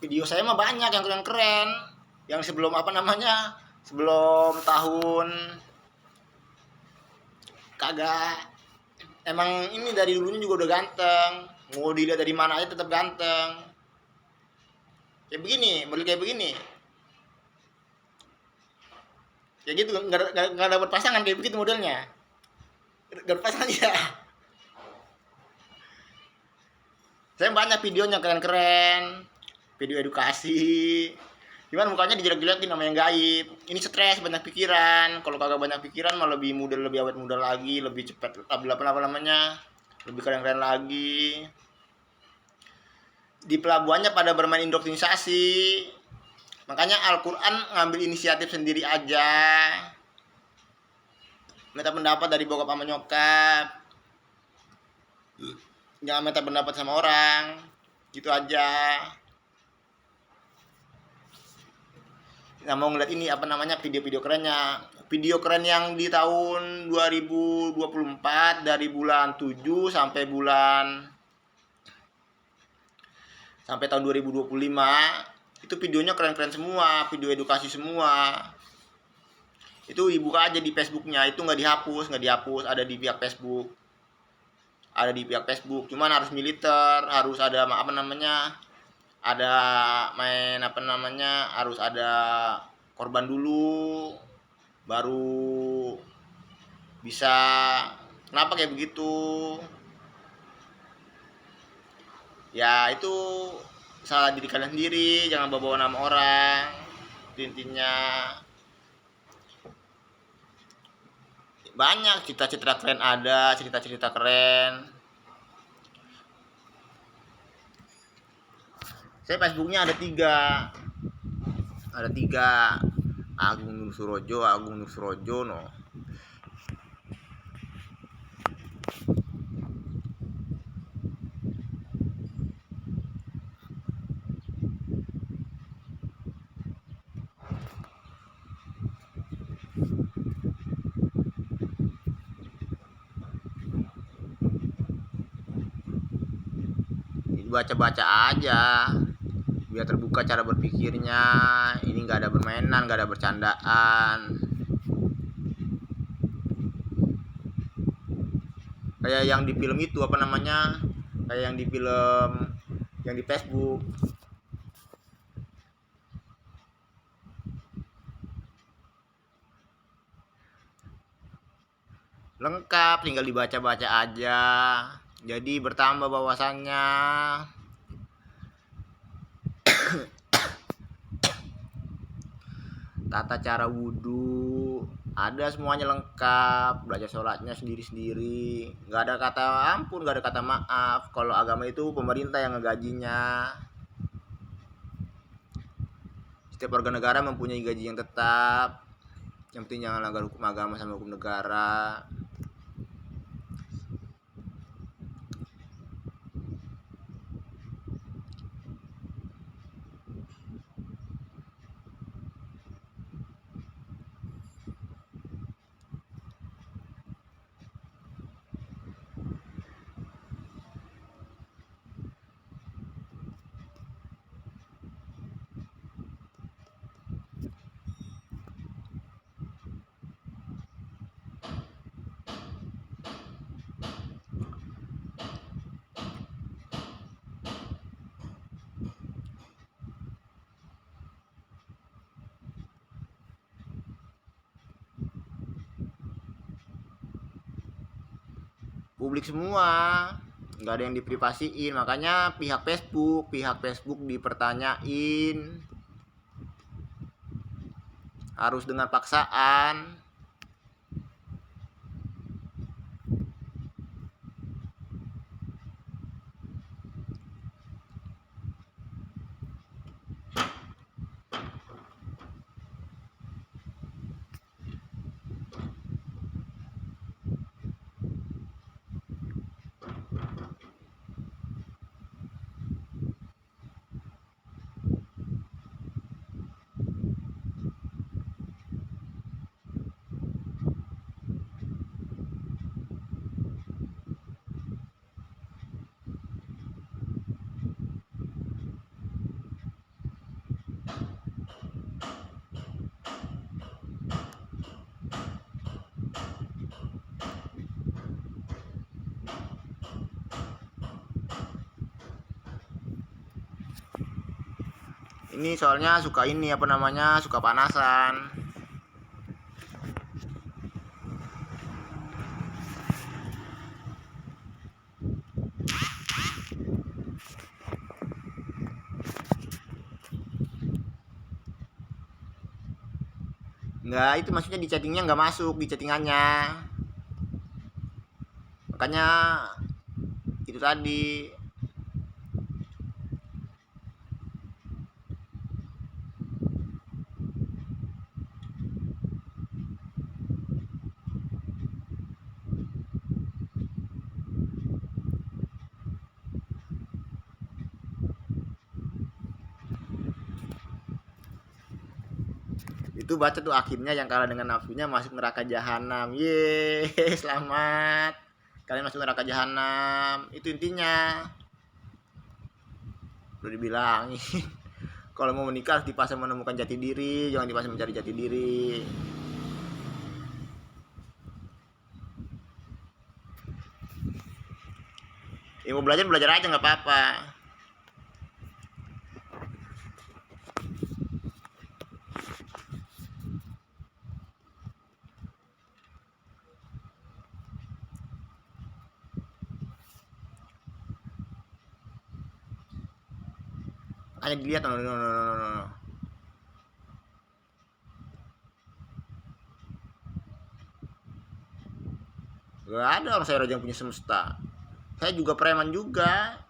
Video saya mah banyak yang keren-keren, yang sebelum sebelum tahun kagak. Emang ini dari dulunya juga udah ganteng, mau dilihat dari mana aja tetap ganteng. Kayak begini, model kayak begini, kayak gitu, nggak dapat pasangan kayak begitu modelnya. Dapat pasangan ya. Saya banyak videonya keren-keren, video edukasi. Gimana mukanya dijelek-jelekin sama yang gaib. Ini stres, banyak pikiran. Kalau kagak banyak pikiran mah lebih muda, lebih awet muda lagi, lebih cepat, apa namanya, lebih keren-keren lagi. Di pelabuhannya pada bermain indoktrinisasi. Makanya Al-Quran ngambil inisiatif sendiri aja. Minta pendapat dari bokap sama nyokap. Jangan minta pendapat sama orang. Gitu aja. Nah, mau ngeliat ini video-video kerennya. Video keren yang di tahun 2024 dari bulan 7 sampai tahun 2025 itu videonya keren-keren semua, video edukasi semua. Itu dibuka aja di Facebooknya, itu nggak dihapus, ada di pihak Facebook. Ada di pihak Facebook, cuman harus militer, harus ada ada harus ada korban dulu baru bisa. Kenapa kayak begitu ya? Itu salah diri kalian sendiri, jangan bawa nama orang. Itu intinya. Banyak cerita-cerita keren, ada cerita-cerita keren. Saya Facebooknya ada tiga, Agung Nur Surojo no. Baca-baca aja biar terbuka cara berpikirnya. Ini nggak ada permainan, nggak ada bercandaan. Kayak yang di film itu kayak yang di film yang di Facebook. Lengkap, tinggal dibaca-baca aja. Jadi bertambah wawasannya. Tata cara wudhu ada semuanya lengkap. Belajar sholatnya sendiri-sendiri. Nggak ada kata ampun, nggak ada kata maaf. Kalau agama itu pemerintah yang ngegajinya. Setiap warga negara mempunyai gaji yang tetap. Yang penting jangan melanggar hukum agama sama hukum negara. Publik semua, nggak ada yang diprivasiin. Makanya pihak Facebook dipertanyain, harus dengan paksaan. Ini soalnya suka ini apa namanya, suka panasan. Enggak, itu maksudnya di chattingnya nggak masuk di chattingannya. Makanya itu tadi. Itu baca tuh akhirnya yang kalah dengan nafsunya masuk neraka jahanam. Ye, selamat. Kalian masuk neraka jahanam. Itu intinya. Udah dibilangin. Kalau mau menikah harus dipaksa menemukan jati diri, jangan dipaksa mencari jati diri. Ya mau belajar belajar aja nggak apa-apa. Hanya dilihat, no. Gak ada orang saya yang punya semesta. Saya juga preman juga.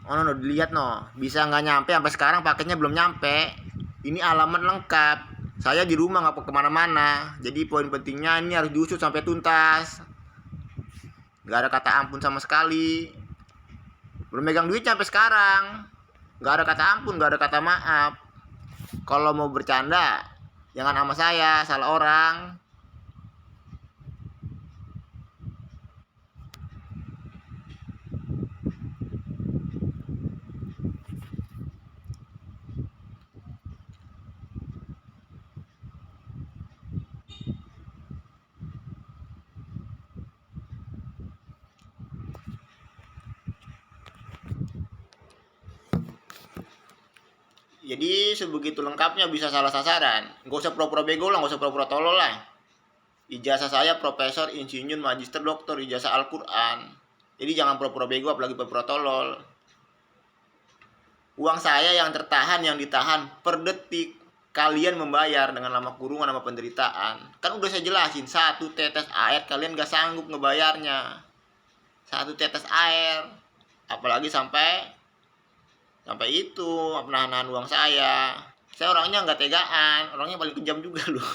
Oh no, dilihat no, bisa nggak nyampe sampai sekarang paketnya belum nyampe. Ini alamat lengkap. Saya di rumah nggak kemana-mana. Jadi poin pentingnya ini harus diusut sampai tuntas. Nggak ada kata ampun sama sekali. Belum megang duit sampai sekarang. Nggak ada kata ampun, nggak ada kata maaf. Kalau mau bercanda, jangan sama saya, salah orang. Jadi sebegitu lengkapnya bisa salah sasaran. Nggak usah pura-pura bego lah, nggak usah pura-pura tolol lah. Ijazah saya profesor, insinyur, magister, doktor, ijazah Al-Quran. Jadi jangan pura-pura bego apalagi pura-pura tolol. Uang saya yang tertahan, yang ditahan per detik. Kalian membayar dengan lama kurungan sama penderitaan. Kan udah saya jelasin, satu tetes air kalian gak sanggup ngebayarnya. Satu tetes air. Apalagi sampai itu menahan uang saya. Saya orangnya nggak tegaan, orangnya paling kejam juga loh.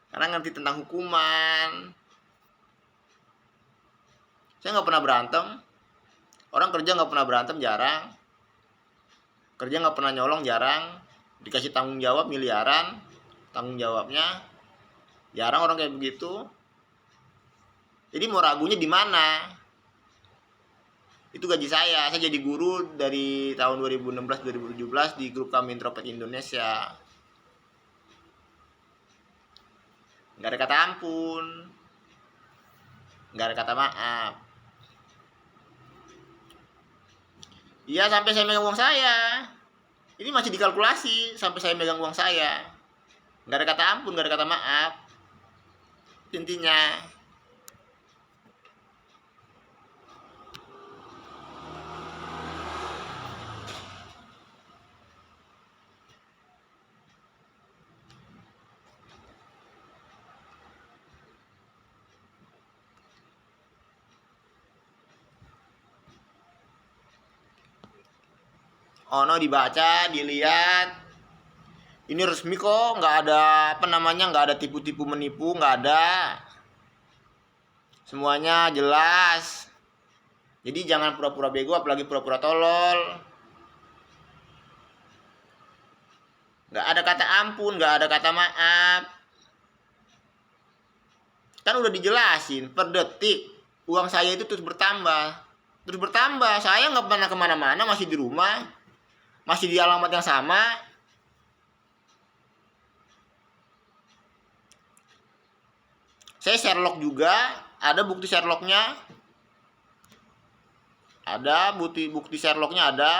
Karena ngerti tentang hukuman. Saya nggak pernah berantem. Orang kerja nggak pernah berantem, jarang. Kerja nggak pernah nyolong, jarang. Dikasih tanggung jawab miliaran, tanggung jawabnya jarang orang kayak begitu. Jadi mau ragunya di mana? Itu gaji saya jadi guru dari tahun 2016-2017 di grup kami Introvert Indonesia. Nggak ada kata ampun, nggak ada kata maaf. Iya, sampai saya megang uang saya. Ini masih dikalkulasi sampai saya megang uang saya. Nggak ada kata ampun, nggak ada kata maaf. Intinya. Ono dibaca, dilihat, ini resmi kok, nggak ada nggak ada tipu-tipu menipu, nggak ada, semuanya jelas. Jadi jangan pura-pura bego, apalagi pura-pura tolol. Nggak ada kata ampun, nggak ada kata maaf. Kan udah dijelasin, per detik uang saya itu terus bertambah. Saya nggak pernah kemana-mana, masih di rumah, masih di alamat yang sama. Saya Sherlock juga, ada bukti Sherlocknya, ada bukti Sherlocknya ada.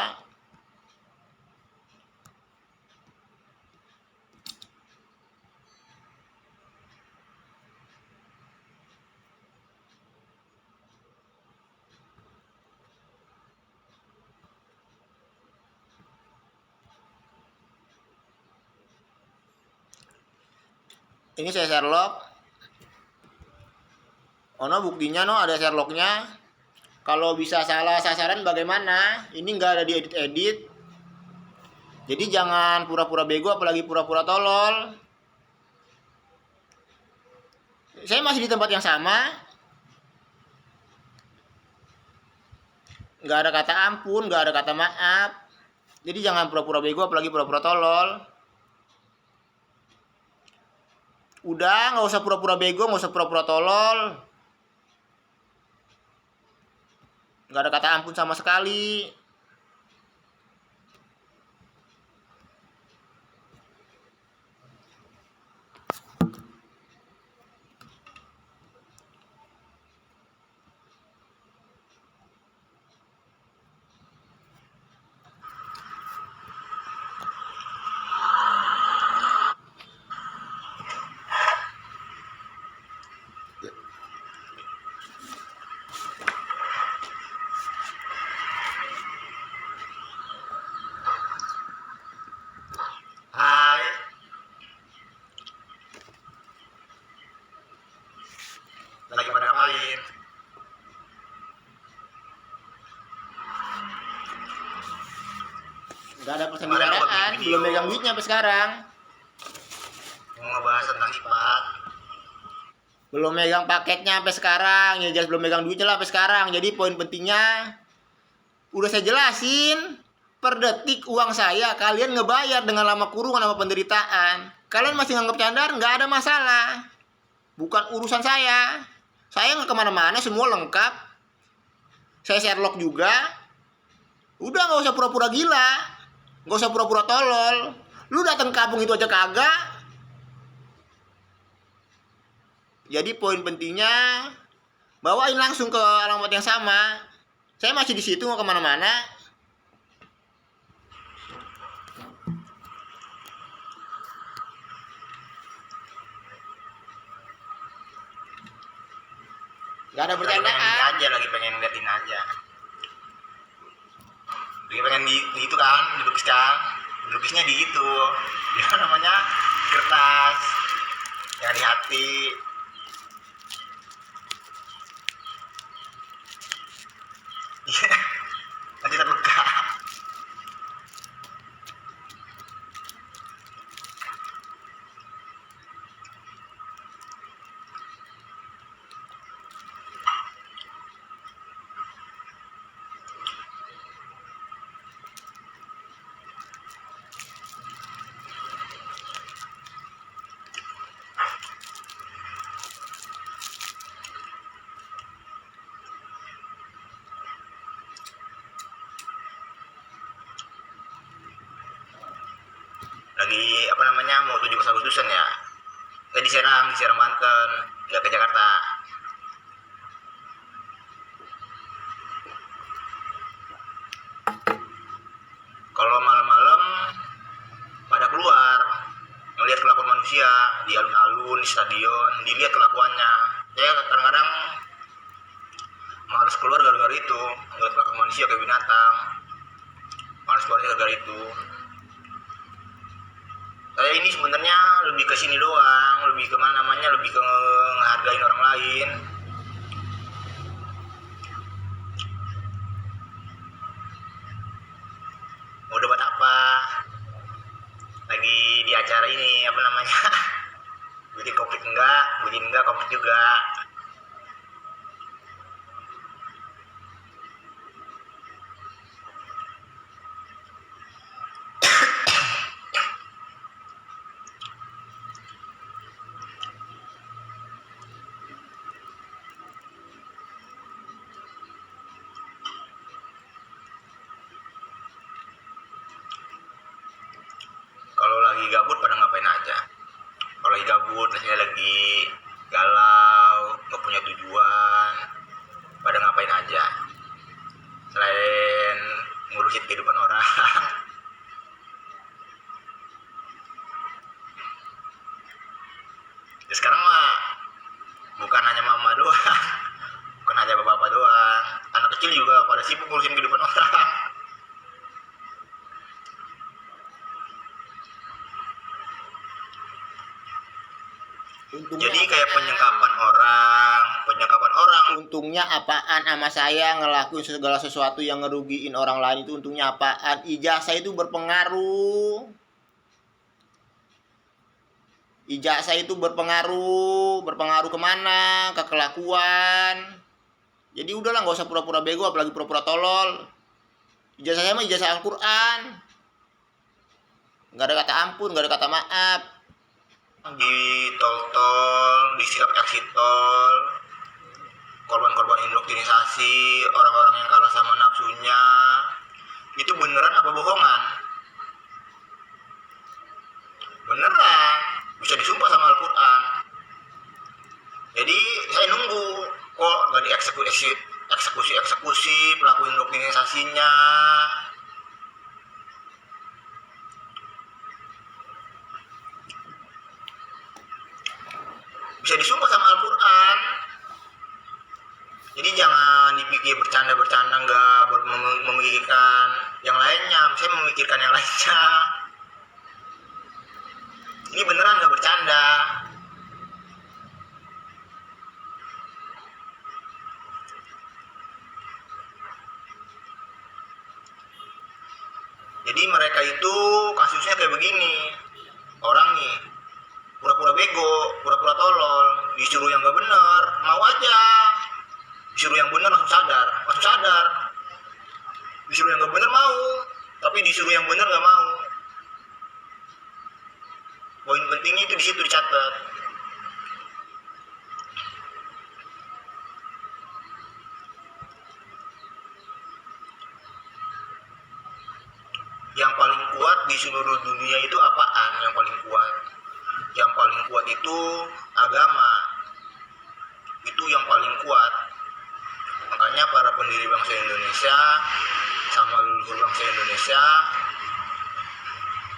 Ini saya Sherlock. Ono buktinya, no, ada Sherlocknya. Kalau bisa salah sasaran bagaimana? Ini nggak ada diedit-edit. Jadi jangan pura-pura bego, apalagi pura-pura tolol. Saya masih di tempat yang sama. Nggak ada kata ampun, nggak ada kata maaf. Jadi jangan pura-pura bego, apalagi pura-pura tolol. Udah, nggak usah pura-pura bego, nggak usah pura-pura tolol. Nggak ada kata ampun sama sekali. Hai, lagi pada ngapain? Nggak ada persendiwaraan, belum megang duitnya sampai sekarang. Mau ngebahas tentang IPAT. Belum megang paketnya sampai sekarang, ya jelas belum megang duitnya lah sampai sekarang. Jadi poin pentingnya udah saya jelasin, per detik uang saya kalian ngebayar dengan lama kurungan sama penderitaan. Kalian masih nganggap candar, nggak ada masalah, bukan urusan saya. Saya nggak kemana-mana, semua lengkap. Saya Sherlock juga. Udah, nggak usah pura-pura gila, nggak usah pura-pura tolol. Lu datang kampung itu aja kagak. Jadi poin pentingnya bawain langsung ke alamat yang sama. Saya masih di situ, nggak kemana-mana. Gak ada Lagi pengen ini bercandaan. aja, lagi pengen ngeliatin aja. Lagi pengen di itu kan, dilukisnya di itu. Ya namanya kertas yang di hati. Iya, nanti terluka. Lagi apa namanya mau 17 Agustusan ya. Di Serang Banten, nggak ke Jakarta. Kalau malam-malam pada keluar ngelihat kelakuan manusia di alun-alun, di stadion, dilihat kelakuannya. Saya kadang-kadang males keluar gara-gara itu, ngelihat kelakuan manusia kayak binatang. Males keluar gara-gara itu. Saya ini sebenarnya lebih ke sini doang, lebih ke mana namanya, lebih ke ngehargain orang lain. bikin enggak komplit juga. Kalau lagi gabut pada ngapain aja? Kalau lagi gabut, misalnya lagi galau, nggak punya tujuan, pada ngapain aja? Selain ngurusin kehidupan orang. Ya sekarang mah bukan hanya mama doang, bukan hanya bapak doang, anak kecil juga pada sibuk ngurusin kehidupan orang. Untungnya Jadi kayak penyengkapan orang. untungnya apaan sama saya ngelakuin segala sesuatu yang ngerugiin orang lain itu untungnya apaan? Ijazah itu berpengaruh. Ijazah itu berpengaruh kemana? Ke kelakuan. Jadi udahlah nggak usah pura-pura bego apalagi pura-pura tolol. Ijazah saya mah ijazah Al-Quran. Nggak ada kata ampun, nggak ada kata maaf. Di tol-tol, di setiap exit tol, korban-korban indoktrinisasi, orang-orang yang kalah sama nafsunya, itu beneran apa bohongan? Beneran, bisa disumpah sama Al-Quran. Jadi saya nunggu, kok gak dieksekusi pelaku indoktrinisasinya. Bisa disumpah sama Al-Quran. Jadi jangan dipikir bercanda-bercanda, nggak memikirkan yang lainnya. Saya memikirkan yang lainnya. Ini beneran nggak bercanda. Jadi mereka itu kasusnya kayak begini. Orang nih pura-pura bego, pura-pura tolol, disuruh yang gak bener, mau aja. Disuruh yang bener langsung sadar. Disuruh yang gak bener mau, tapi disuruh yang bener gak mau. Poin pentingnya itu di situ dicatat. Yang paling kuat di seluruh dunia itu apaan? Yang paling kuat? Yang paling kuat itu agama. Itu yang paling kuat. Makanya para pendiri bangsa Indonesia sama leluhur bangsa Indonesia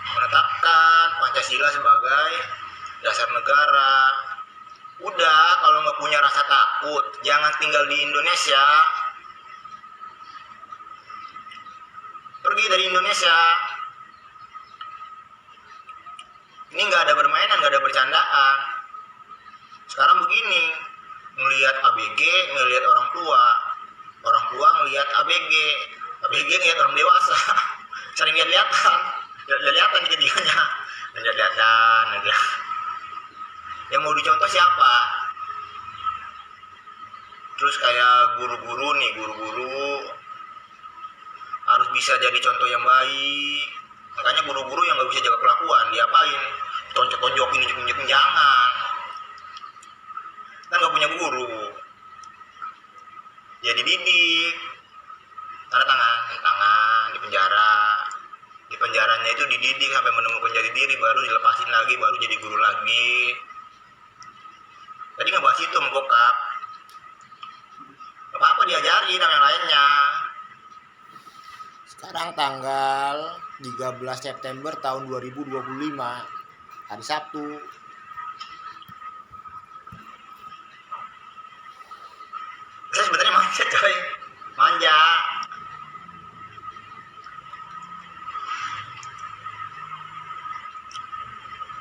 menetapkan Pancasila sebagai dasar negara. Udah, kalau nggak punya rasa takut, jangan tinggal di Indonesia. Pergi dari Indonesia. Ini nggak ada bermainan, nggak ada bercandaan. Sekarang begini, ngelihat ABG, ngelihat orang tua ngelihat ABG ngelihat orang dewasa, sering lihat-lihatan ketiganya, lihat-lihatan aja. Yang mau dicontoh siapa? Terus kayak guru-guru harus bisa jadi contoh yang baik. Makanya guru-guru yang nggak bisa jaga kelakuan, diapain? Tonjok-tonjokin, injek-injekin, jangan. Kan nggak punya guru. Ya dididik. Tanda tangan di penjara. Di penjaranya itu dididik sampai menemukan jati diri, baru dilepasin lagi, baru jadi guru lagi. Tadi nggak bahas itu sama bokap. Gak apa-apa diajarin sama yang lainnya. Sekarang tanggal 13 September tahun 2025, hari Sabtu. Saya sebenarnya manja coy, manja.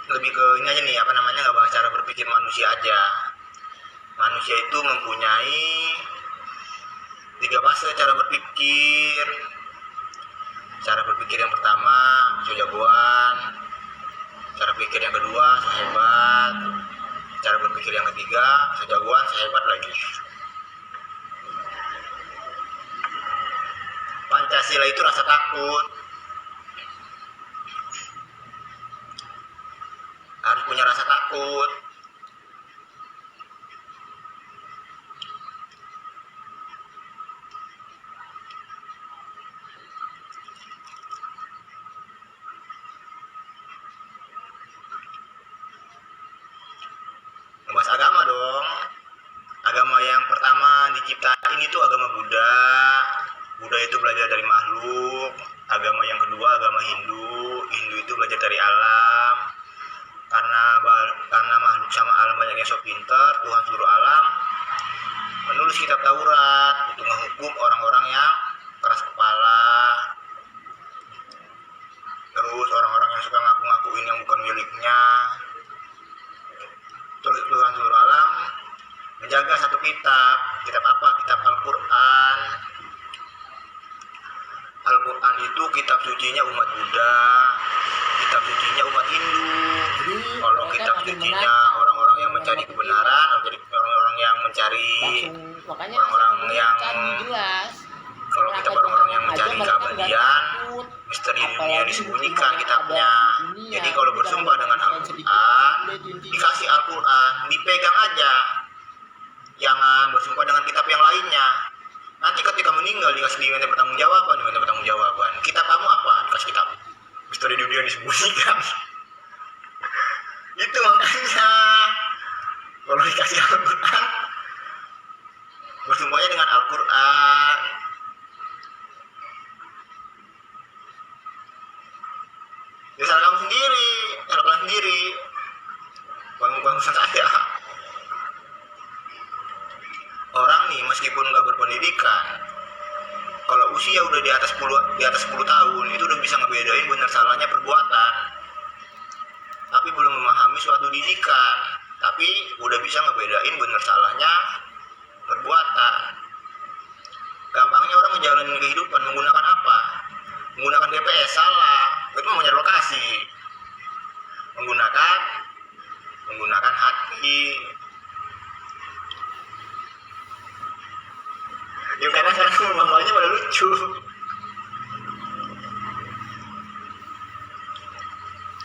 Lebih ke ini aja nih, apa namanya, nggak bahas cara berpikir manusia aja. Manusia itu mempunyai 3 fase cara berpikir. Cara berpikir yang pertama, so jagoan. Cara berpikir yang kedua, so hebat. Cara berpikir mikir yang ketiga, sejagoan, sehebat lagi. Pancasila itu rasa takut. Harus punya rasa takut. Ngebahas agama dong. Agama yang pertama diciptain itu agama Buddha. Buddha itu belajar dari makhluk. Agama yang kedua agama Hindu. Hindu itu belajar dari alam. Karena makhluk sama alam banyaknya sok pinter, Tuhan seluruh alam menulis kitab Taurat untuk menghukum orang-orang yang keras kepala. Terus orang-orang yang suka ngaku-ngakuin yang bukan miliknya. Terus Tuhan seluruh alam menjaga satu kitab. Kitab apa? Kitab Al-Quran. Al-Quran itu kitab sucinya umat Buddha, kitab sucinya umat Hindu. Kalau kitab sucinya orang-orang yang mencari kebenaran, orang-orang yang mencari, orang-orang yang, kalau kitab orang-orang yang mencari keabadian, misteri dunia disembunyikan kitabnya. Jadi kalau bersumpah dengan Al-Quran, dikasih Al-Quran, dipegang aja. Jangan bersumpah dengan kitab yang lainnya. Nanti ketika meninggal dikasih diminta pertanggungjawaban. Kitab kamu apa? Dikasih kitab. Misteri dunia disembunyikan. Itu makanya kalau dikasih Al-Quran, bersumpahnya dengan Al-Quran. Ya salah kamu sendiri, salah kalian sendiri. Bukan urusan saya. Orang nih meskipun nggak berpendidikan, kalau usia udah di atas 10 tahun itu udah bisa ngebedain benar salahnya perbuatan. Tapi belum memahami suatu didikan, tapi udah bisa ngebedain benar salahnya perbuatan. Gampangnya orang ngejalanin kehidupan menggunakan apa? Menggunakan GPS salah, itu mencari lokasi. Menggunakan hati. Yang kadang-kadang mamanya pada lucu.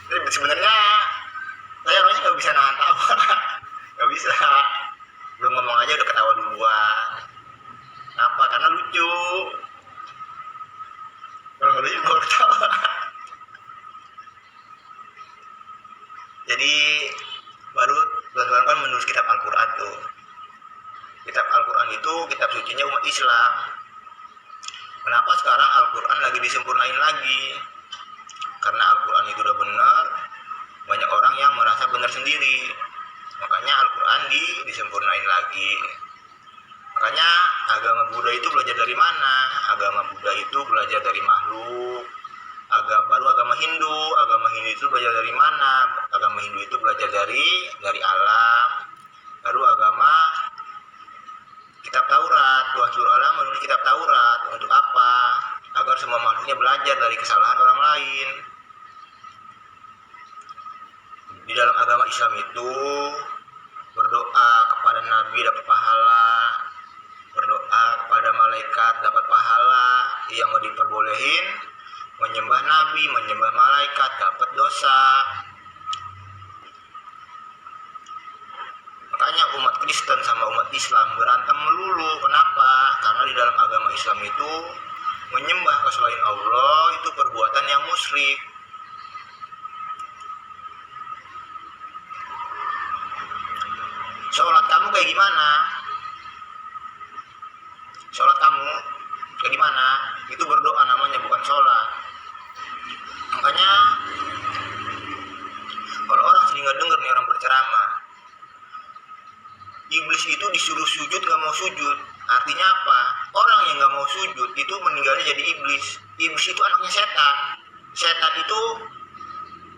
Tapi sebenarnya saya orangnya nggak bisa nahan tawa, nggak bisa. Belum ngomong aja udah ketawa duluan. Kenapa? Karena lucu. Kalau nggak lucu nggak ketawa. Jadi baru teman-teman kan menulis kitab Al-Quran tuh. Kitab Al-Quran itu kitab sucinya umat Islam. Kenapa sekarang Al-Quran lagi disempurnain lagi? Karena Al-Quran itu udah benar, banyak orang yang merasa benar sendiri. Makanya Al-Quran disempurnain lagi. Makanya agama Buddha itu belajar dari mana? Agama Buddha itu belajar dari makhluk. Baru agama Hindu itu belajar dari mana? Agama Hindu itu belajar dari alam. Baru agama kitab Taurat, Tuhan seluruh alam menulis kitab Taurat untuk apa? Agar semua makhluknya belajar dari kesalahan orang lain. Di dalam agama Islam itu berdoa kepada Nabi dapat pahala, berdoa kepada malaikat dapat pahala, yang mau diperbolehin menyembah Nabi, menyembah malaikat dapat dosa. Makanya umat Kristen sama umat Islam berantem melulu. Kenapa? Karena di dalam agama Islam itu menyembah ke selain Allah itu perbuatan yang musyrik. Sholat kamu kayak gimana? Sholat kamu kayak gimana? Itu berdoa namanya, bukan sholat. Makanya kalau orang sering denger nih orang berceramah, iblis itu disuruh sujud gak mau sujud. Artinya apa? Orang yang gak mau sujud itu meninggalnya jadi iblis. Iblis itu anaknya setan. Setan itu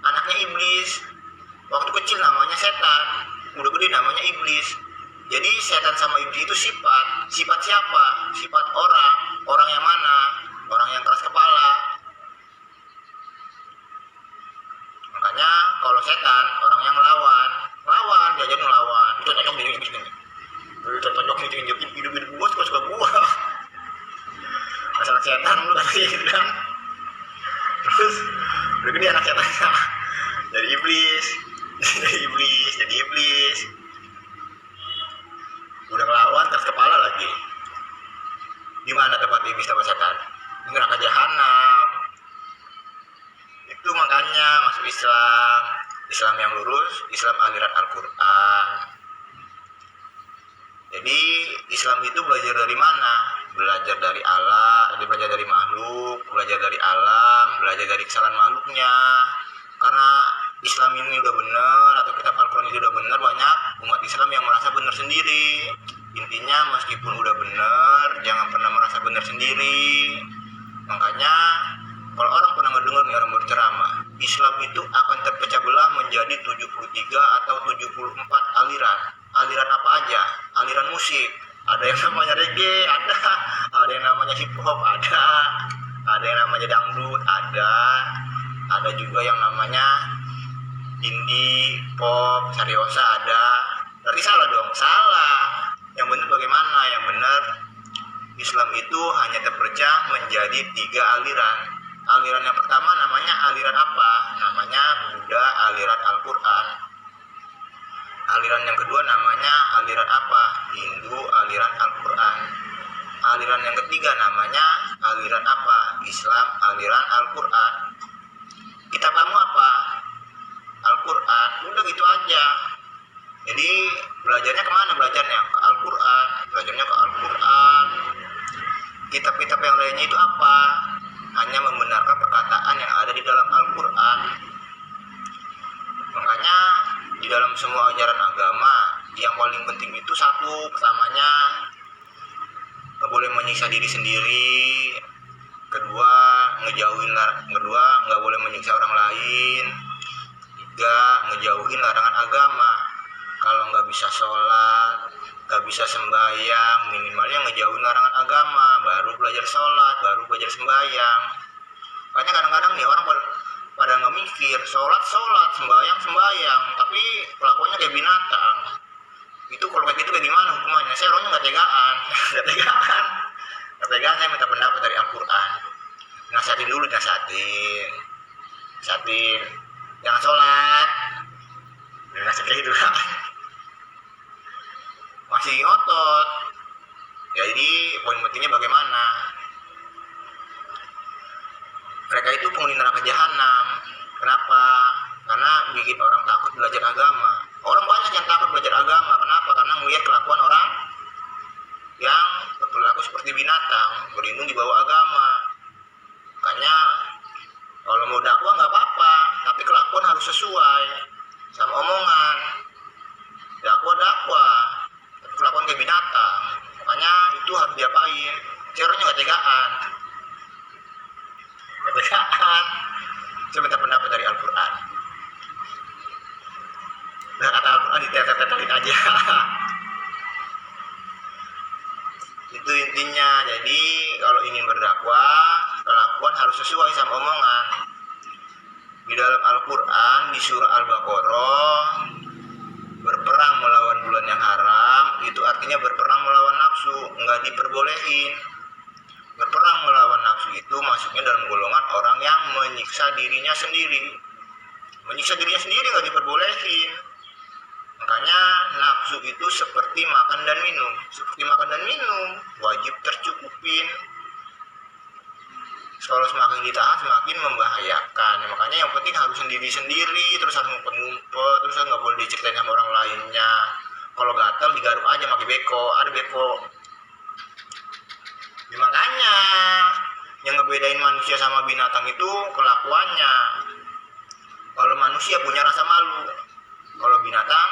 anaknya iblis. Waktu kecil namanya setan, udah gede namanya iblis. Jadi setan sama iblis itu sifat. Sifat siapa? Sifat orang. Orang yang mana? Orang yang keras kepala. Makanya kalau setan orang yang lawan, diajarin lawan. Itu Al-Quran. Jadi Islam itu belajar dari mana? Belajar dari Allah, belajar dari makhluk, belajar dari alam, belajar dari kesalahan makhluknya. Karena Islam ini udah benar, atau kitab Al-Quran itu udah benar, banyak umat Islam yang merasa benar sendiri. Intinya meskipun udah benar, jangan pernah merasa benar sendiri. Makanya kalau orang pernah mendengar nih orang berceramah, Islam itu akan terpecah belah menjadi 73 atau 74 aliran. Aliran apa aja? Aliran musik. Ada yang namanya reggae, ada yang namanya hip hop, ada yang namanya dangdut, ada juga yang namanya indie, pop, seriosa ada. Berarti salah dong? Salah. Yang benar bagaimana? Yang benar Islam itu hanya terpecah menjadi 3 aliran. Aliran yang pertama namanya aliran apa? Namanya Buddha, aliran Al-Quran. Aliran yang kedua namanya aliran apa? Hindu, aliran Al-Quran. Aliran yang ketiga namanya aliran apa? Islam, aliran Al-Quran. Kitab kamu apa? Al-Quran. Udah gitu aja. Jadi belajarnya kemana? Belajarnya ke Al-Quran. Belajarnya ke Al-Quran. Kitab-kitab yang lainnya itu apa? Hanya membenarkan perkataan yang ada di dalam Al-Quran. Makanya di dalam semua ajaran agama yang paling penting itu satu, pertamanya nggak boleh menyiksa diri sendiri. Kedua, nggak boleh menyiksa orang lain. Tiga, ngejauhin larangan agama. Kalau nggak bisa sholat, nggak bisa sembahyang, minimalnya ngejauhin larangan agama, baru belajar sholat, baru belajar sembahyang. Makanya kadang-kadang nih orang pada nggak mikir, sholat, sembahyang, tapi kelakuannya kayak binatang. Itu kalau kayak gitu kayak gimana hukumannya? Saya orangnya nggak tegaan, saya minta pendapat dari Al-Quran. Nasihatin dulu, nasihatin, jangan sholat, nasihatin gitu kan. Masih ngotot. Jadi poin pentingnya bagaimana? Mereka itu penghuni neraka jahanam. Kenapa? Karena bikin orang takut belajar agama. Orang banyak yang takut belajar agama. Kenapa? Karena melihat kelakuan orang yang berperilaku seperti binatang, berlindung di bawah agama. Makanya kalau mau dakwah nggak apa-apa, tapi kelakuan harus sesuai sama omongan. Dakwah, tapi kelakuan kayak binatang. Makanya itu harus diapain? Caranya nggak tegaan. Saya minta pendapat dari Al-Quran. Nah, kata Al-Quran ditetet-tetetin aja. Itu intinya. Jadi kalau ingin berdakwah, kelakuan harus sesuai sama omongan. Di dalam Al-Quran di surah Al-Baqarah, berperang melawan bulan yang haram itu artinya berperang melawan nafsu, nggak diperbolehin. Berperang melawan nafsu itu masuknya dalam golongan orang yang menyiksa dirinya sendiri. Menyiksa dirinya sendiri nggak diperbolehin. Makanya nafsu itu seperti makan dan minum. Wajib tercukupin. Kalau semakin ditahan semakin membahayakan. Makanya yang penting harus sendiri-sendiri, terus harus ngumpet, terus nggak boleh diceritain sama orang lainnya. Kalau gatel digaruk aja pakai beko, ada beko. Ya, makanya yang ngebedain manusia sama binatang itu kelakuannya. Kalau manusia punya rasa malu, kalau binatang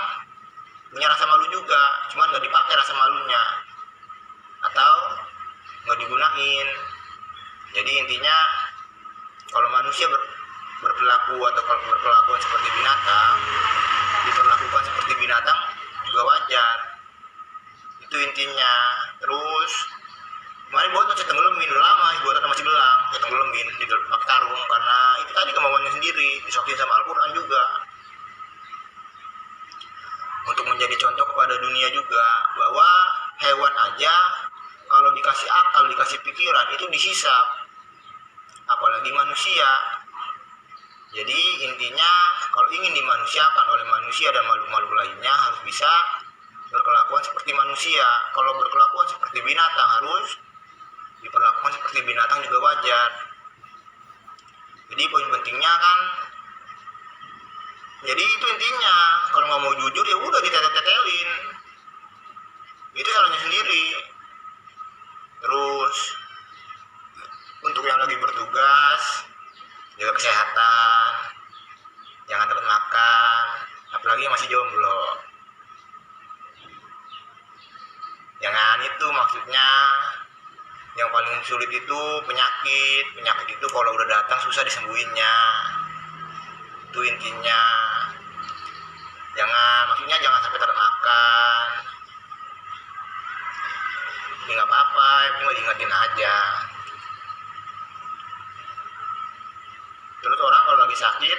punya rasa malu juga, cuman nggak dipakai rasa malunya atau nggak digunain. Jadi intinya kalau manusia berperilaku atau kalau berkelakuan seperti binatang, diperlakukan seperti binatang juga wajar. Itu intinya. Terus kemarin buat saya tenggelamin udah lama, buat masih belang, saya tenggelamin di dalam karung karena itu tadi kemauannya sendiri, disokin sama Al-Quran juga. Untuk menjadi contoh kepada dunia juga bahwa hewan aja kalau dikasih akal, dikasih pikiran itu disisap, apalagi manusia. Jadi intinya kalau ingin dimanusiakan oleh manusia dan makhluk-makhluk lainnya harus bisa berkelakuan seperti manusia. Kalau berkelakuan seperti binatang harus diperlakukan seperti binatang juga wajar. Jadi poin pentingnya kan Jadi itu intinya, kalau nggak mau jujur ya udah ditetel-tetelin, itu salahnya sendiri. Terus untuk yang lagi bertugas, jaga kesehatan, jangan telat makan, apalagi yang masih jomblo. Jangan, itu maksudnya yang paling sulit itu penyakit itu kalau udah datang susah disembuhinnya, itu intinya. Maksudnya jangan sampai telat makan. Ini nggak apa-apa, cuma diingetin aja. Terus orang kalau lagi sakit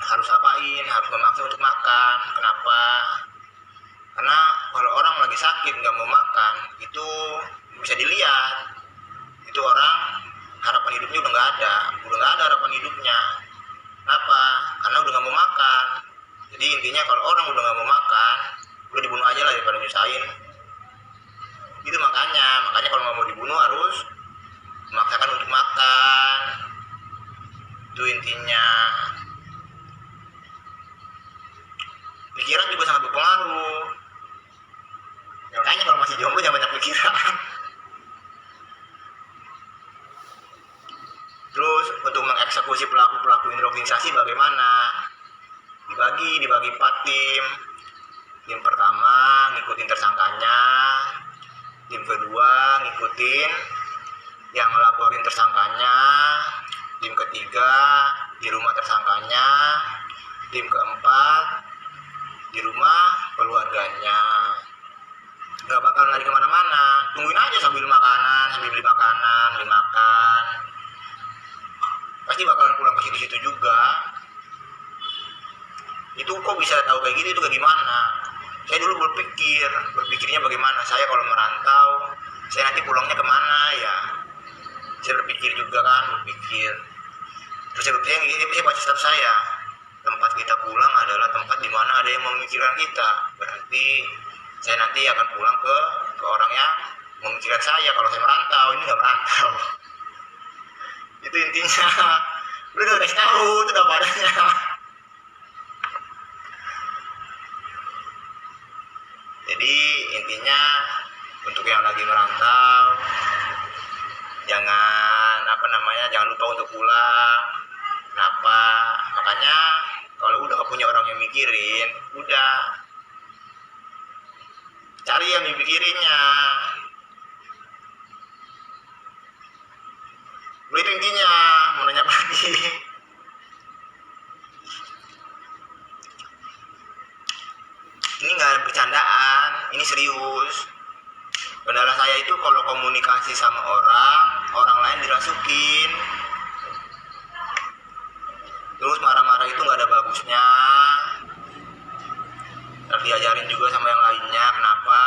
harus apain? Harus memaksa untuk makan. Kenapa? Karena kalau orang lagi sakit nggak mau makan, itu bisa dilihat, itu orang harapan hidupnya udah nggak ada harapan hidupnya. Kenapa? Karena udah nggak mau makan. Jadi intinya kalau orang udah nggak mau makan, udah dibunuh aja lah daripada nyusahin. Itu makanya kalau nggak mau dibunuh harus memaksakan untuk makan. Itu intinya. Pikiran juga sangat berpengaruh. Makanya kalau masih jomblo jangan banyak pikiran. Terus untuk mengeksekusi pelaku improvisasi bagaimana? Dibagi 4 tim. Tim pertama ngikutin tersangkanya, tim kedua ngikutin yang ngelaporin tersangkanya, tim ketiga di rumah tersangkanya, tim keempat di rumah keluarganya. Nggak bakal lari kemana-mana, tungguin aja sambil beli makanan, beli makan, pasti bakalan pulang ke situ-situ juga. Itu kok bisa tahu kayak gitu, itu kayak gimana? Saya dulu berpikirnya bagaimana saya kalau merantau, saya nanti pulangnya kemana ya? Saya berpikir. Terus saya baca status saya, tempat kita pulang adalah tempat di mana ada yang memikirkan kita. Berarti saya nanti akan pulang ke orang yang memikirkan saya kalau saya merantau. Ini nggak merantau. Itu intinya. Udah kasih tahu, itu udah padanya. Jadi intinya untuk yang lagi merantau, jangan lupa untuk pulang. Kenapa? Makanya kalau udah punya orang yang mikirin, udah cari yang mikirinnya. Itu intinya. Mau nanya apa lagi? Ini nggak bercandaan, ini serius. Kendala saya itu kalau komunikasi sama orang lain dirasukin. Terus marah-marah itu nggak ada bagusnya. Terus diajarin juga sama yang lainnya. Kenapa?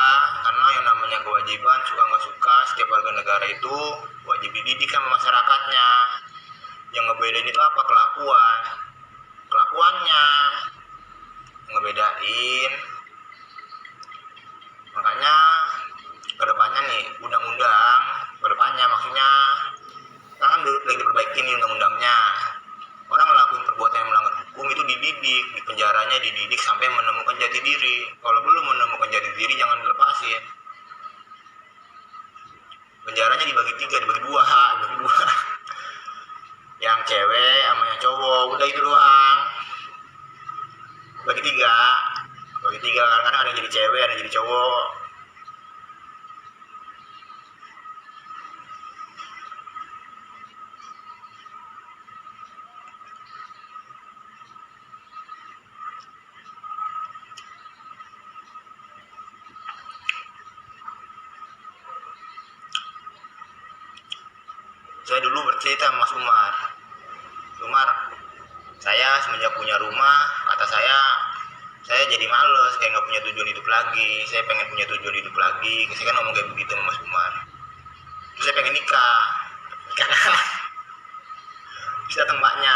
Karena yang namanya kewajiban, suka nggak suka, setiap warga negara itu wajib dididik sama masyarakatnya. Yang ngebedain itu apa? Kelakuannya ngebedain. Makanya kedepannya nih undang-undang, kedepannya maksudnya kan lagi diperbaiki nih undang-undangnya. Orang ngelakuin perbuatan yang melanggar hukum itu dididik, di penjaranya dididik sampai menemukan jati diri. Kalau belum menemukan jati diri jangan dilepasin. Penjaranya dibagi 3, dibagi dua. Yang cewek sama yang cowok, udah itu doang. Bagi tiga, kadang-kadang ada yang jadi cewek, ada yang jadi cowok. Saya dulu bercerita sama Mas Umar, saya semenjak punya rumah, kata saya jadi males, kayak nggak punya tujuan hidup lagi. Saya pengen punya tujuan hidup lagi. Saya kan ngomong kayak begitu sama Mas Umar. Terus saya pengen nikah. Terus datang mbaknya,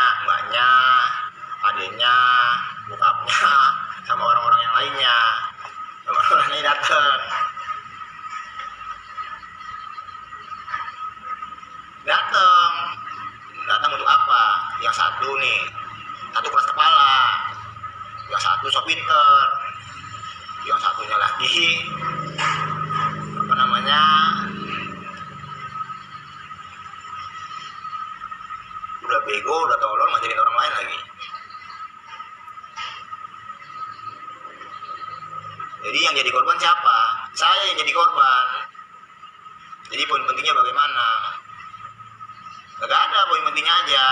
adiknya, bokapnya, sama orang-orang yang lainnya. Sama orang lain datang untuk apa? Yang satu keras kepala, lagi apa namanya, udah bego, udah tolol, ngajarin orang lain lagi. Jadi yang jadi korban siapa? Saya yang jadi korban. Jadi poin pentingnya bagaimana? Gak ada, poin pentingnya aja.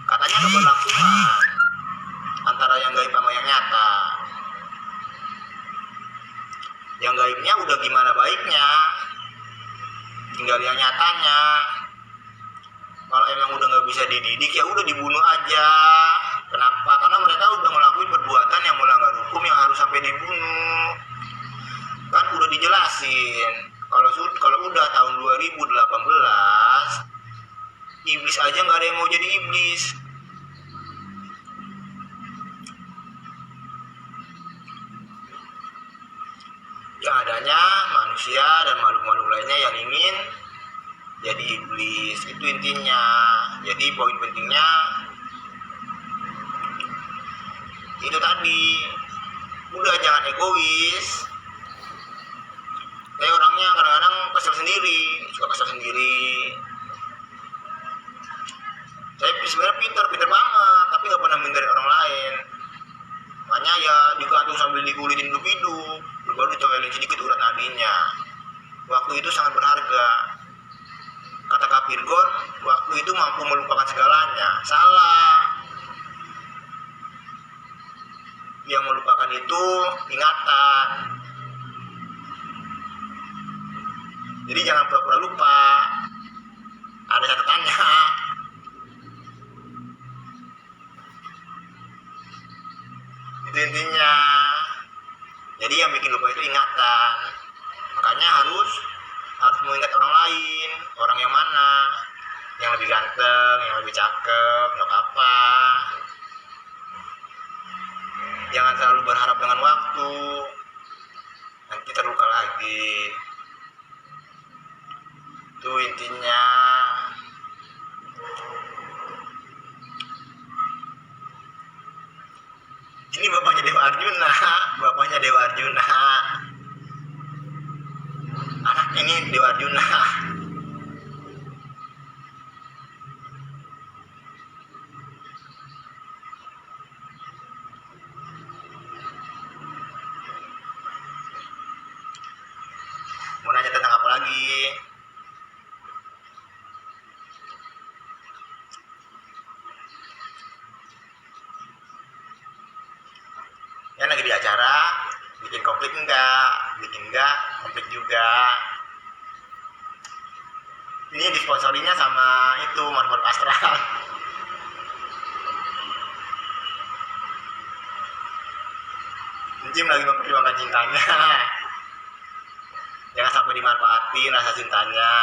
Katanya keberlangsungan antara yang gaib sama yang nyata. Yang gaibnya udah gimana baiknya, tinggal yang nyatanya. Kalau emang udah nggak bisa dididik ya udah dibunuh aja. Kenapa? Karena mereka udah ngelakuin perbuatan yang melanggar hukum yang harus sampai dibunuh. Kan udah dijelasin. Kalau udah tahun 2018, iblis aja nggak ada yang mau jadi iblis. Yang adanya manusia dan makhluk-makhluk lainnya yang ingin jadi iblis, itu intinya. Jadi poin pentingnya itu tadi, udah jangan egois. Saya orangnya kadang-kadang suka kesel sendiri. Saya sebenarnya pinter banget, tapi nggak pernah minta dari orang lain. Makanya ya digantung sambil dikulitin hidup-hidup, baru ditoelin sedikit urat nadinya. Waktu itu sangat berharga. Kata Kak Virgon, waktu itu mampu melupakan segalanya. Salah. Yang melupakan itu ingatan. Jadi jangan pura-pura lupa. Ada catatannya. Itu intinya. Jadi yang bikin lupa itu ingatan. Makanya harus mengingat orang lain. Orang yang mana? Yang lebih ganteng, yang lebih cakep, nggak apa-apa. Jangan selalu berharap dengan waktu, nanti terluka lagi. Itu intinya. Ini bapaknya Dewa Arjuna. Anaknya ini Dewa Arjuna. Mau nanya tentang apa lagi? Ya lagi di acara, bikin konflik enggak, konflik juga. Ini disponsorinya sama itu Marmor Astral. Encim lagi memperjuangkan cintanya. Jangan sampai dimanfaatin rasa cintanya.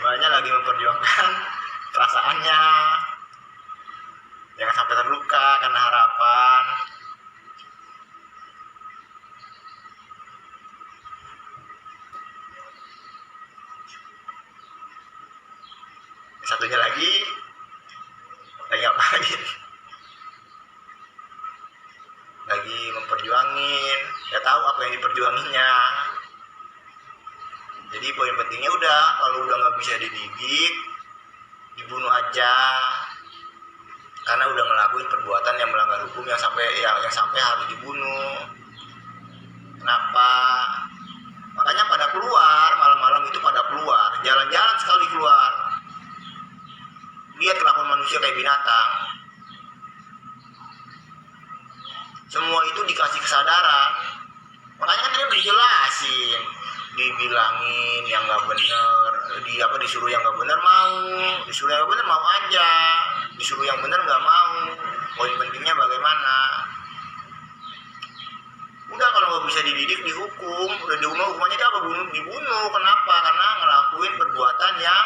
Banyak lagi memperjuangkan perasaannya. Jangan sampai terluka karena harapan. Satunya lagi apa lagi? Lagi memperjuangin, ya tahu apa yang diperjuanginya. Jadi poin pentingnya udah, kalau udah nggak bisa dididik, dibunuh aja. Karena udah ngelakuin perbuatan yang melanggar hukum yang sampai harus dibunuh. Kenapa? Makanya pada keluar malam-malam itu, jalan-jalan sekali keluar. Lihat kelakuan manusia kayak binatang. Semua itu dikasih kesadaran. Makanya kan dia dijelasin, dibilangin yang nggak bener, disuruh yang nggak bener mau, disuruh yang nggak bener mau aja, disuruh yang bener nggak mau. Poin pentingnya bagaimana? Udah kalau nggak bisa dididik dihukum, udah dihukum, hukumannya dia apa? Dibunuh. Kenapa? Karena ngelakuin perbuatan yang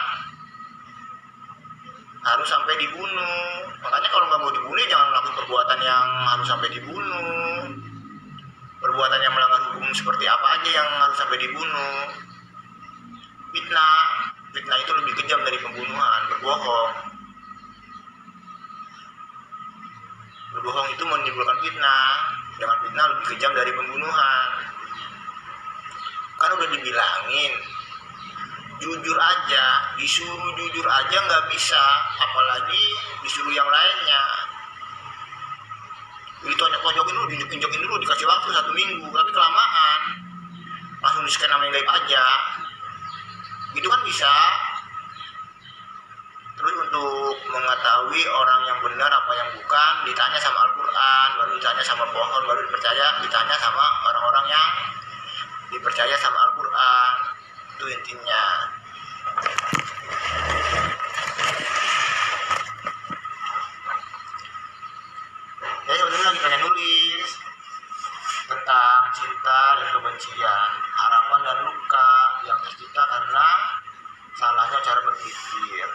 harus sampai dibunuh. Makanya kalau nggak mau dibunuh jangan melakukan perbuatan yang harus sampai dibunuh. Perbuatan yang melanggar hukum seperti apa aja yang harus sampai dibunuh. Fitnah itu lebih kejam dari pembunuhan, berbohong. berbohong itu menimbulkan fitnah, dengan fitnah lebih kejam dari pembunuhan. Kan udah dibilangin jujur aja, disuruh jujur aja nggak bisa, apalagi disuruh yang lainnya. Ditonjok-tonjokin dulu, diinjek-injekin dulu, dikasih waktu 1 minggu, tapi kelamaan langsung di scan nama yang gaib aja, gitu kan bisa. Terus untuk mengetahui orang yang benar apa yang bukan, ditanya sama Al-Quran, baru ditanya sama pohon, baru dipercaya, ditanya sama orang-orang yang dipercaya sama Al-Quran. Itu intinya. Saya sebenarnya lagi pengen nulis tentang cinta dan kebencian, harapan dan luka yang tercipta karena salahnya cara berpikir.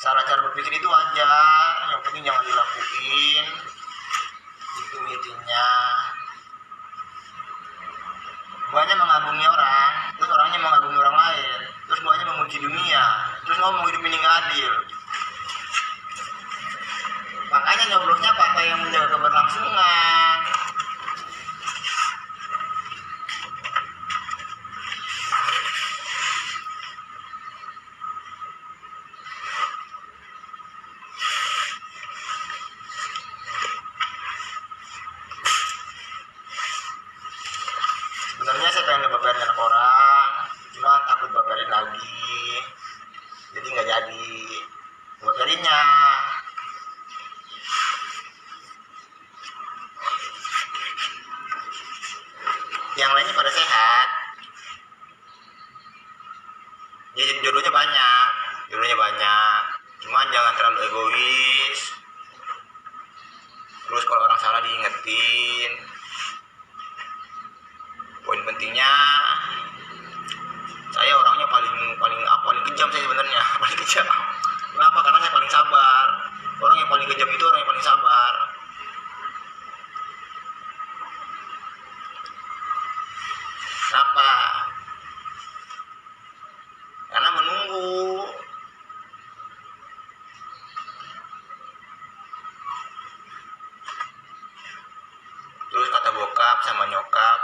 Salah cara berpikir itu wajar, yang penting jangan dilakuin. Itu intinya. Banyak mengagumi orang, terus orangnya mengagumi orang lain, terus banyak memuji dunia, terus ngomong hidup ini nggak adil. Makanya nyoblosnya partai yang menjaga keberlangsungan. Sebenarnya saya pengen ngebaperin anak orang, cuma takut baperin lagi, jadi nggak jadi baperinnya. Yang lainnya pada sehat, jadi jodohnya banyak, cuman jangan terlalu egois. Terus kalau orang salah diingetin. Poin pentingnya, saya orangnya paling kejam saya sebenarnya, paling kejam. Kenapa? Karena saya paling sabar. Orang yang paling kejam itu orang yang paling sabar. Kenapa? Karena menunggu. Terus kata bokap sama nyokap,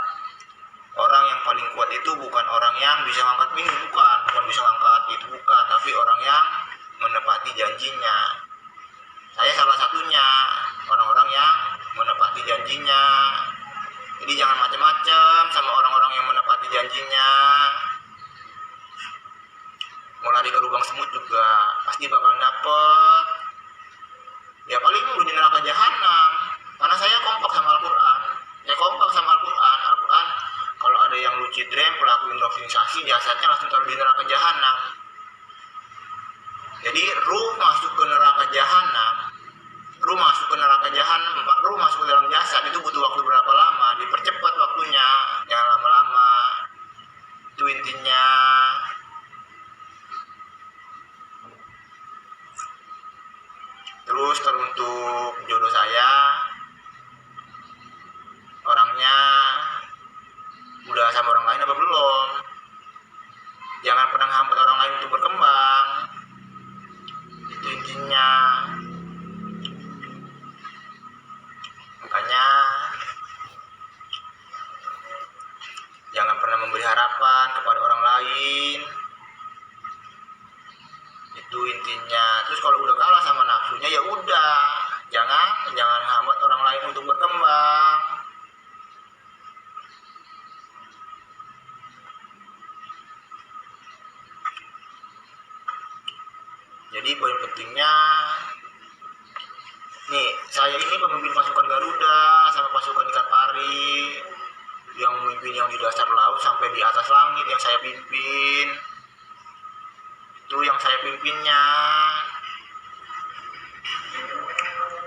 orang yang paling kuat itu bukan orang yang bisa ngangkat minggu, bukan bisa ngangkat itu, bukan, tapi orang yang menepati janjinya. Saya salah satunya, orang-orang yang menepati janjinya. Jadi jangan macam-macam sama orang-orang yang menepati janjinya. Mau lari ke lubang semut juga pasti bakal dapet. Ya paling lu di neraka jahanam. Karena saya kompak sama Al-Quran. Al-Quran kalau ada yang lu cidrem, pelaku improvisasi, jasanya langsung taruh di neraka jahanam. Jadi ruh masuk ke neraka jahanam, ruh masuk ke dalam jasad itu butuh waktu berapa lama? Dipercepat waktunya, jangan lama-lama. Itu intinya. Terus untuk jodoh saya, orangnya udah sama orang lain apa belum? Jangan pernah hambat orang lain untuk berkembang. Itu intinya. Makanya jangan pernah memberi harapan kepada orang lain. Itu intinya. Terus kalau udah kalah sama nafsunya ya udah, jangan hambat orang lain untuk berkembang. Jadi poin pentingnya, nih saya ini pemimpin pasukan Garuda sama pasukan ikan pari, yang memimpin yang di dasar laut sampai di atas langit yang saya pimpin. Itu yang saya pimpinnya.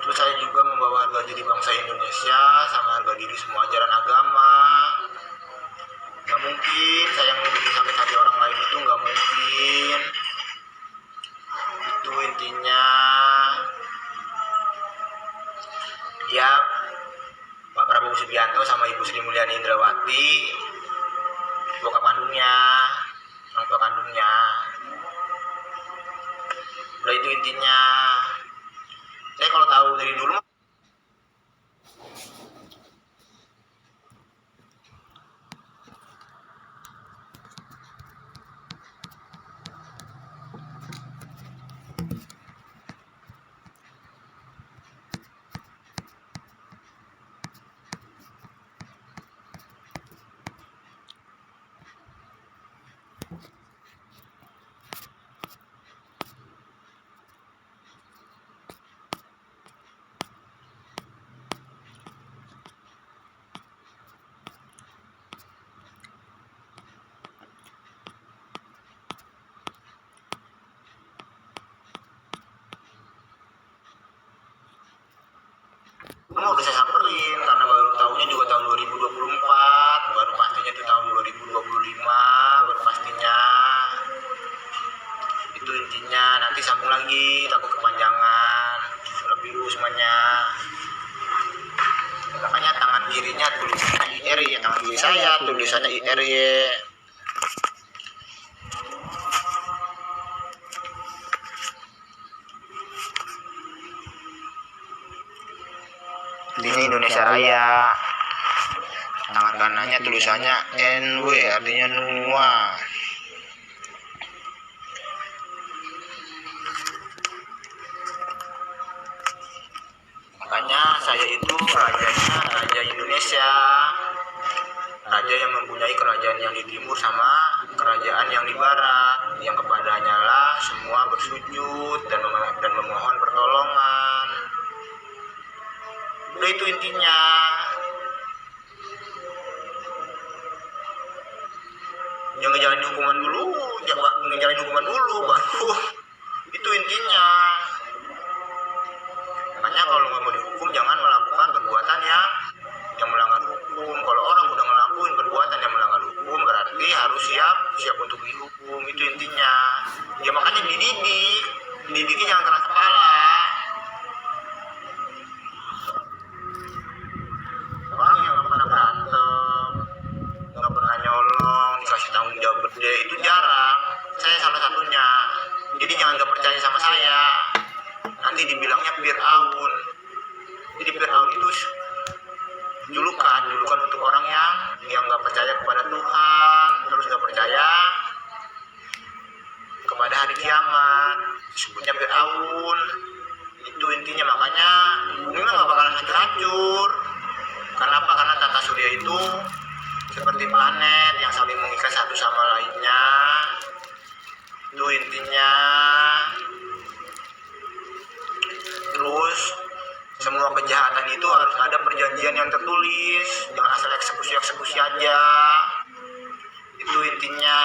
Terus saya juga membawa harga diri bangsa Indonesia sama harga diri semua ajaran agama. Gak mungkin saya membuat sakit hati orang lain, itu gak mungkin. Itu intinya. Ya, Pak Prabowo Subianto sama Ibu Sri Mulyani Indrawati, bokap kandungnya, orang tua kandungnya. Udah itu intinya. Saya kalau tahu dari dulu mah udah saya samperin karena baru tahunya juga tahun 2024, baru pastinya itu tahun 2025, baru pastinya. Itu intinya, nanti sambung lagi, takut kepanjangan, lebih dulu semuanya. Makanya tangan kirinya tulisannya IRY, tangan kiri saya tulisannya IRY. Intinya Indonesia Raya. Tangan kanannya tulisannya NW, artinya Nua. Makanya saya itu rajanya raja Indonesia, raja yang mempunyai kerajaan yang di timur sama kerajaan yang di barat, yang kepadanya lah semua bersujud dan memohon pertolongan. Udah itu intinya. Yang ngejalanin hukuman dulu, baru itu intinya. Makanya kalau nggak mau dihukum jangan melakukan perbuatan yang melanggar hukum. Kalau orang udah ngelakuin perbuatan yang melanggar hukum berarti harus siap untuk dihukum. Itu intinya. Ya makanya dididiknya jangan keras kepala. Orang yang nggak pernah berantem, nggak pernah nyolong, dikasih tanggung jawab gede itu jarang. Saya salah satunya. Jadi jangan nggak percaya sama saya. Nanti dibilangnya Fir'aun. Jadi Fir'aun itu julukan untuk orang yang nggak percaya kepada Tuhan, terus nggak percaya kepada hari kiamat. Disebutnya Fir'aun. Itu intinya, makanya bumi nggak bakalan hancur. Kenapa? Karena tata surya itu seperti planet yang saling mengikat satu sama lainnya. Itu intinya. Terus semua kejahatan itu harus ada perjanjian yang tertulis, jangan asal eksekusi aja. Itu intinya.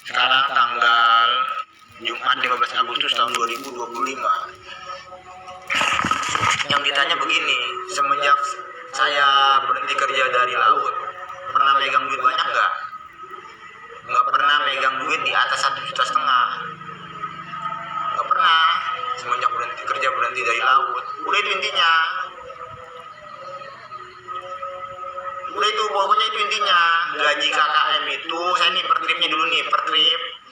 Sekarang tanggal Jumat 15 Agustus tahun 2025. Yang ditanya begini, semenjak saya berhenti kerja dari laut, pernah megang duit banyak nggak? Nggak pernah megang duit di atas 1,5 juta. Nggak pernah. Semenjak berhenti dari laut. Udah itu intinya. Udah itu, pokoknya itu intinya. Gaji KKM itu, saya nih per tripnya dulu nih, per trip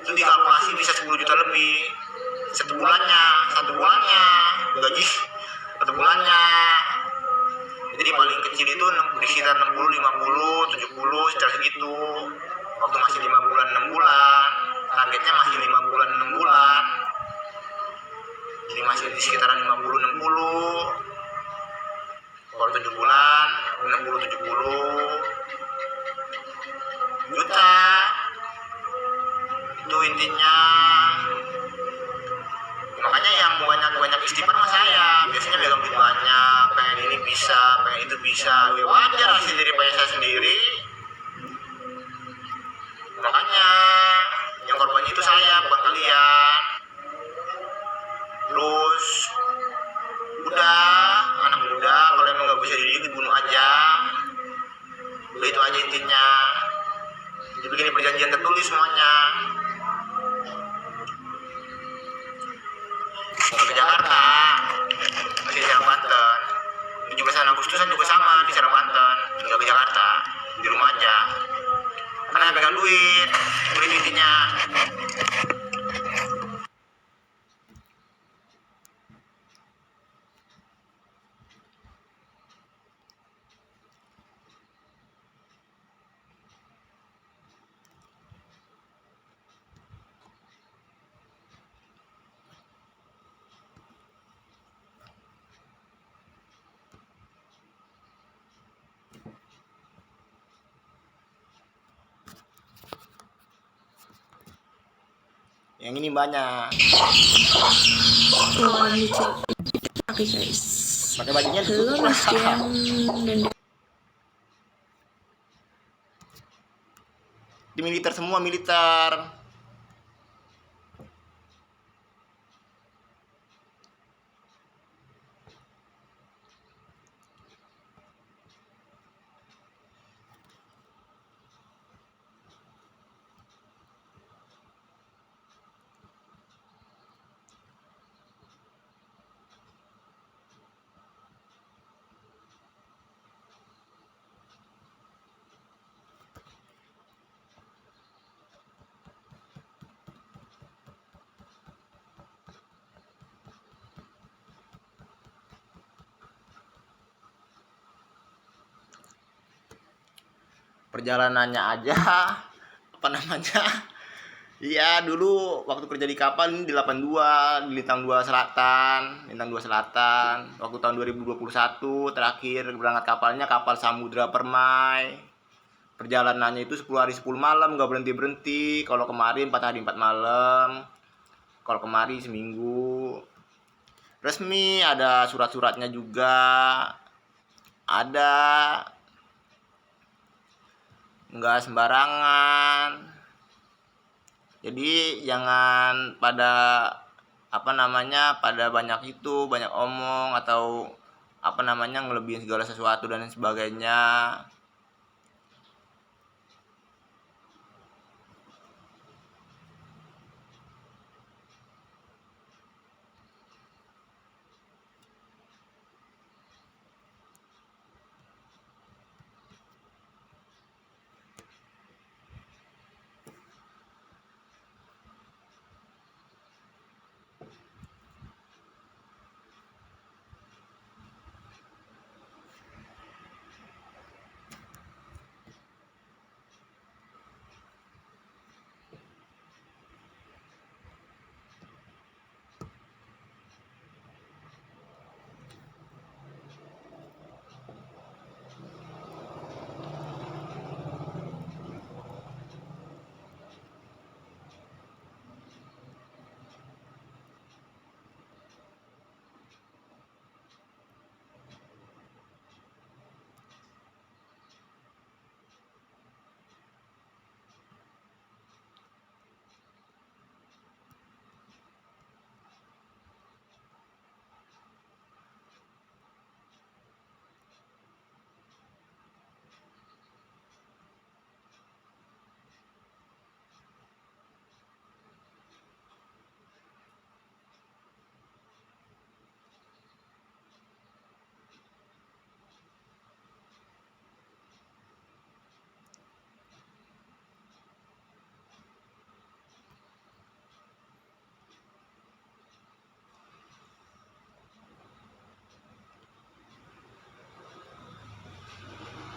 itu dikalkulasi bisa 10 juta lebih. Satu bulannya gaji satu bulannya. Jadi paling kecil itu di sekitar 60, 50, 70 sekitar segitu. Waktu masih 5 bulan 6 bulan, targetnya masih 5 bulan 6 bulan, jadi masih di sekitaran 50 60. Kalau 7 bulan 60 70 juta. Itu intinya. Makanya yang banyak istighfar sama saya, biasanya megang duit banyak, pengen ini bisa, pengen itu bisa. Ya wajar hasil dari saya sendiri. Makanya yang korbannya itu saya, bukan kalian. Terus udah, anak muda kalau emang nggak bisa dididik dibunuh aja. Udah itu aja intinya. Jadi begini, perjanjian tertulis semuanya. Mau ke Jakarta, masih di Serang Banten. 17 Agustusan juga sama di Serang Banten, nggak ke Jakarta, di rumah aja. Karena pegang duit, udah intinya. Yang ini banyak. Oh, gitu. Oke guys. Pakai bajunya Halo ditutup Mas lah. Jem dan Di militer semua, militer. perjalanannya aja apa namanya, iya dulu waktu kerja di kapal ini di 82 di Lintang 2 Selatan, waktu tahun 2021 terakhir berangkat kapalnya kapal Samudra Permai. Perjalanannya itu 10 hari 10 malam, nggak berhenti kalau kemarin 4 hari 4 malam, kalau kemarin seminggu. Resmi, ada surat-suratnya juga, ada, nggak sembarangan. Jadi jangan pada pada banyak omong atau ngelebihin segala sesuatu dan sebagainya.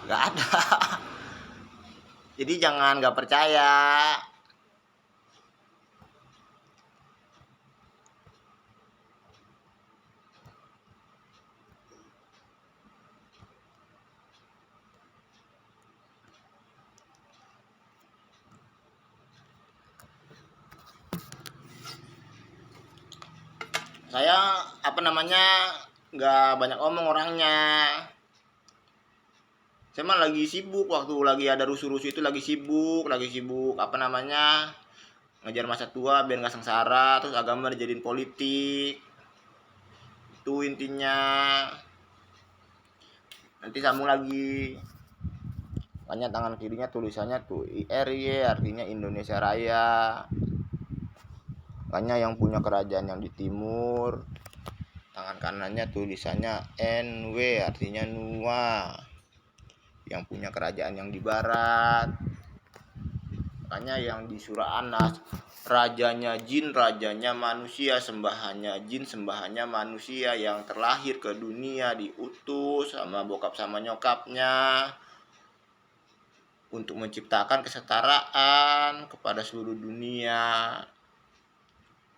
Nggak ada. Jadi jangan nggak percaya. Saya nggak banyak omong orangnya. Saya mah lagi sibuk, waktu lagi ada rusuh-rusuh itu lagi sibuk ngejar masa tua biar nggak sengsara, terus agama dijadiin politik. Itu intinya. Nanti sambung lagi. Makanya tangan kirinya tulisannya tuh IRY, artinya Indonesia Raya. Makanya yang punya kerajaan yang di timur, tangan kanannya tulisannya NW, artinya Nua. Yang punya kerajaan yang di barat, makanya yang di surah An-Nas, rajanya jin, rajanya manusia, sembahannya jin, sembahannya manusia, yang terlahir ke dunia diutus sama bokap sama nyokapnya untuk menciptakan kesetaraan kepada seluruh dunia.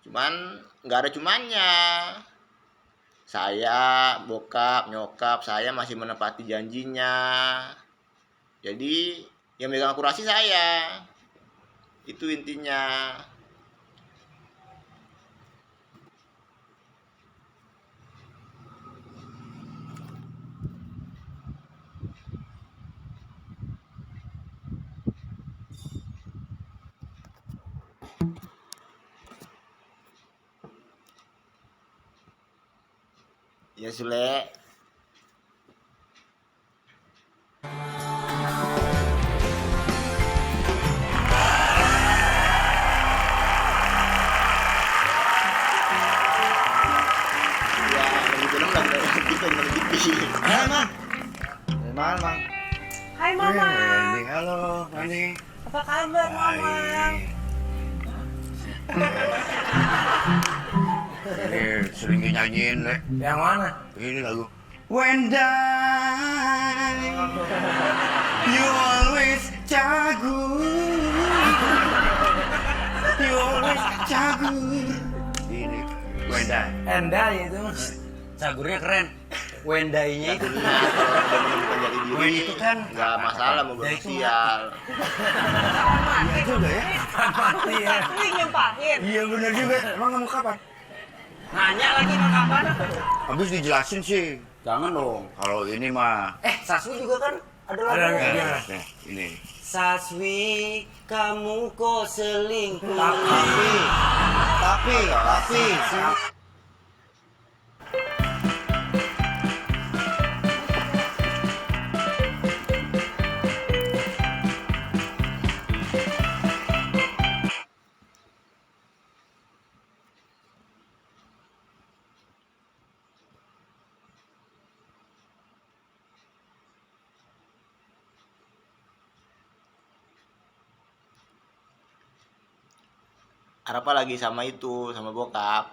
Cuman nggak ada cumannya. Saya, bokap, nyokap, saya masih menepati janjinya. Jadi yang megang akurasi saya. Itu intinya. Ya Sule. Hai, Mang. Dari mana, Mang? Hai Mama. Nani, halo, Nani. Apa kabar Mama? Ini sering dinyanyiin, Le. Yang mana? Ini lagu. When dying. You always jagur. You always jagur. Ini Wenda. Enda itu mas. Cagurnya keren. Wendainya itu. Kalau udah menemukan jati diri, Wih, itu kan nggak masalah mau Ya, itu bersosial. Iya juga ya. Mati ya. Lu nyumpahin. Iya benar juga. Emang kamu kapan? Nanya lagi mau kapan? Habis dijelasin sih. Jangan dong. Kalau ini mah. Saswi juga kan ada lagu. Nah, ini. Saswi, kamu kok selingkuh. Tapi. Ada apa lagi sama itu, sama bokap?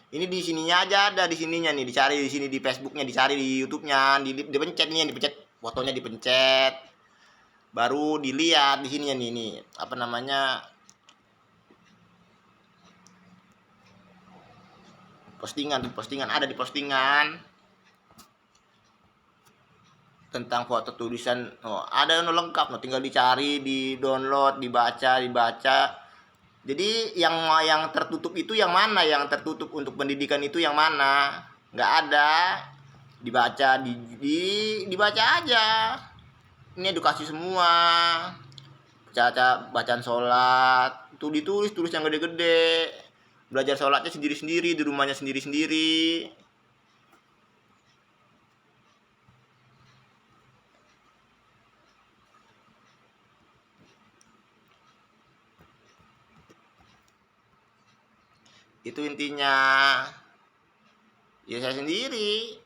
Ini di sininya aja ada, di sininya nih, dicari di sini, di Facebooknya, dicari di YouTube-nya, dipencet nih, yang dipencet fotonya, dipencet, baru dilihat di sini nih, apa namanya, postingan ada di postingan tentang foto tulisan. Oh, ada yang lengkap, tinggal dicari, di download, dibaca. Jadi yang tertutup itu yang mana? Yang tertutup untuk pendidikan itu yang mana? Nggak ada. Dibaca, dibaca aja. Ini edukasi semua. Bacaan sholat. Itu tulis yang gede-gede. Belajar sholatnya sendiri-sendiri, di rumahnya sendiri-sendiri. Itu intinya. Ya saya sendiri.